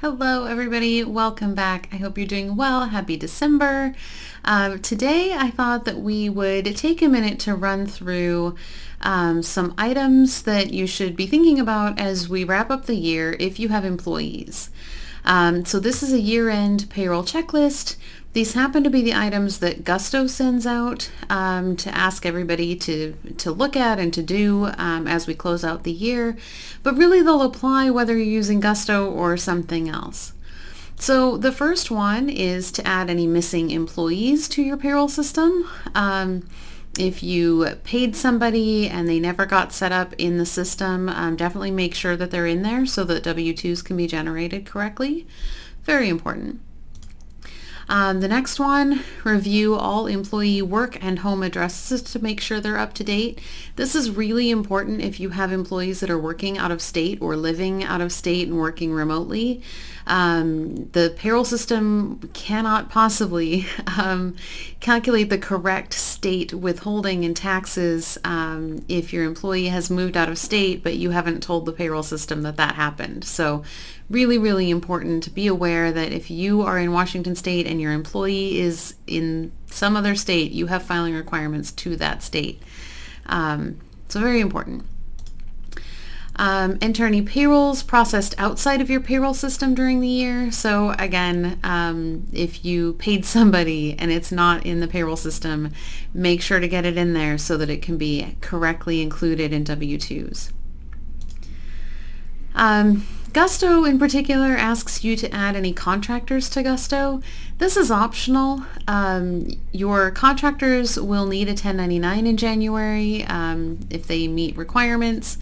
Hello everybody, welcome back. I hope you're doing well. Happy December. Today I thought that we would take a minute to run through some items that you should be thinking about as we wrap up the year if you have employees. So this is a year-end payroll checklist. These happen to be the items that Gusto sends out to ask everybody to look at and to do as we close out the year. But really they'll apply whether you're using Gusto or something else. So the first one is to add any missing employees to your payroll system. If you paid somebody and they never got set up in the system, definitely make sure that they're in there so that W-2s can be generated correctly. Very important. The next one, review all employee work and home addresses to make sure they're up to date. This is really important if you have employees that are working out of state or living out of state and working remotely. The payroll system cannot possibly calculate the correct state withholding and taxes if your employee has moved out of state but you haven't told the payroll system that that happened. So really, really important to be aware that if you are in Washington State and your employee is in some other state, you have filing requirements to that state. So very important. Enter any payrolls processed outside of your payroll system during the year. So again, if you paid somebody and it's not in the payroll system, make sure to get it in there so that it can be correctly included in W-2s. Gusto in particular asks you to add any contractors to Gusto. This is optional. Your contractors will need a 1099 in January if they meet requirements,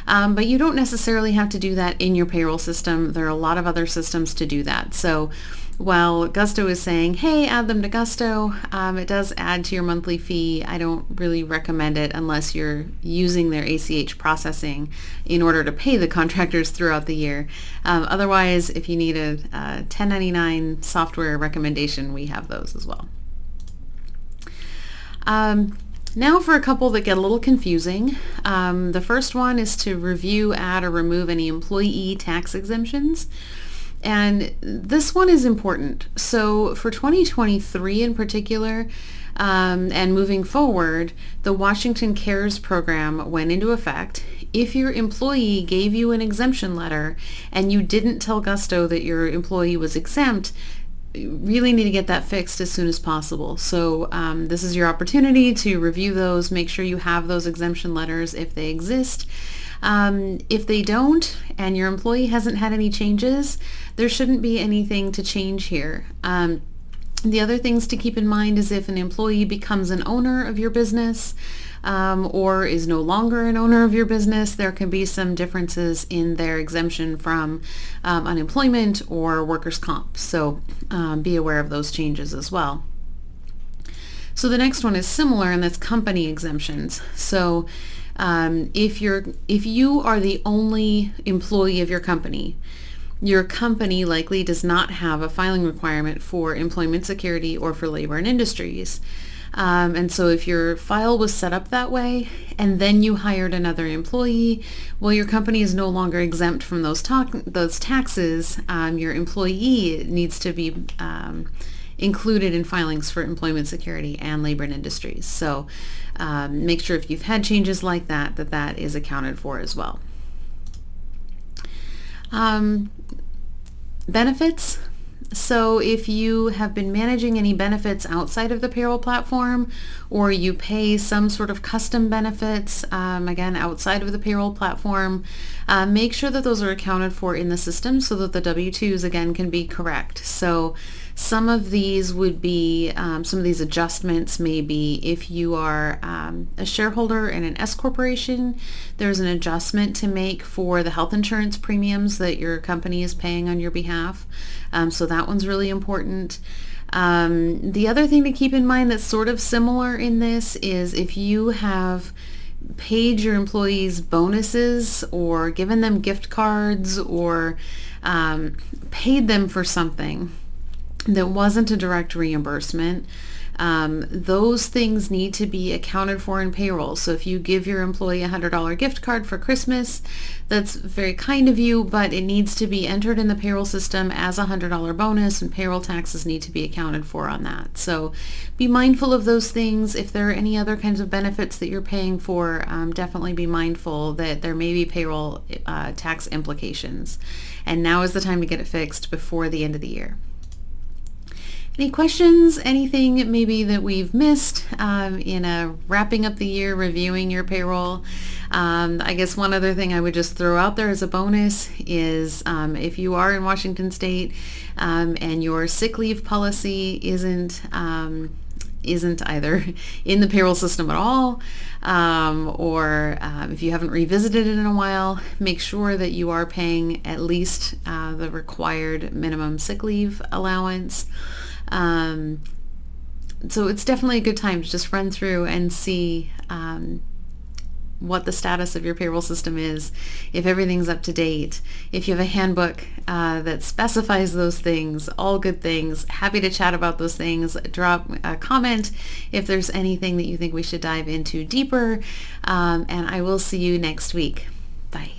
but you don't necessarily have to do that in your payroll system. There are a lot of other systems to do that. So while Gusto is saying, hey, add them to Gusto, it does add to your monthly fee. I don't really recommend it unless you're using their ACH processing in order to pay the contractors throughout the year. Otherwise, if you need a 1099 software recommendation, we have those as well. Now for a couple that get a little confusing. The first one is to review, add, or remove any employee tax exemptions. And this one is important. So for 2023 in particular, and moving forward, the Washington Cares program went into effect. If your employee gave you an exemption letter and you didn't tell Gusto that your employee was exempt, you really need to get that fixed as soon as possible. So this is your opportunity to review those, make sure you have those exemption letters if they exist. If they don't and your employee hasn't had any changes, there shouldn't be anything to change here. The other things to keep in mind is if an employee becomes an owner of your business or is no longer an owner of your business, there can be some differences in their exemption from unemployment or workers' comp. So be aware of those changes as well. So the next one is similar, and that's company exemptions. So if you are the only employee of your company likely does not have a filing requirement for employment security or for labor and industries. And so if your file was set up that way and then you hired another employee, well, your company is no longer exempt from those taxes. Your employee needs to be included in filings for employment security and labor and industries. So make sure if you've had changes like that, that is accounted for as well. Benefits. So if you have been managing any benefits outside of the payroll platform, or you pay some sort of custom benefits, again, outside of the payroll platform, make sure that those are accounted for in the system so that the W-2s, again, can be correct. So some of these would be, some of these adjustments may be if you are a shareholder in an S corporation, there's an adjustment to make for the health insurance premiums that your company is paying on your behalf. So that one's really important. The other thing to keep in mind that's sort of similar in this is if you have paid your employees bonuses or given them gift cards or paid them for something, that wasn't a direct reimbursement, those things need to be accounted for in payroll. So if you give your employee a $100 gift card for Christmas, that's very kind of you, but it needs to be entered in the payroll system as a $100 bonus, and payroll taxes need to be accounted for on that. So be mindful of those things. If there are any other kinds of benefits that you're paying for, definitely be mindful that there may be payroll tax implications. And now is the time to get it fixed before the end of the year. Any questions? Anything maybe that we've missed in wrapping up the year, reviewing your payroll? I guess one other thing I would just throw out there as a bonus is if you are in Washington State and your sick leave policy isn't either in the payroll system at all, or if you haven't revisited it in a while, make sure that you are paying at least the required minimum sick leave allowance. So it's definitely a good time to just run through and see what the status of your payroll system is, if everything's up to date, if you have a handbook that specifies those things, all good things. Happy to chat about those things. Drop a comment if there's anything that you think we should dive into deeper, and I will see you next week. Bye.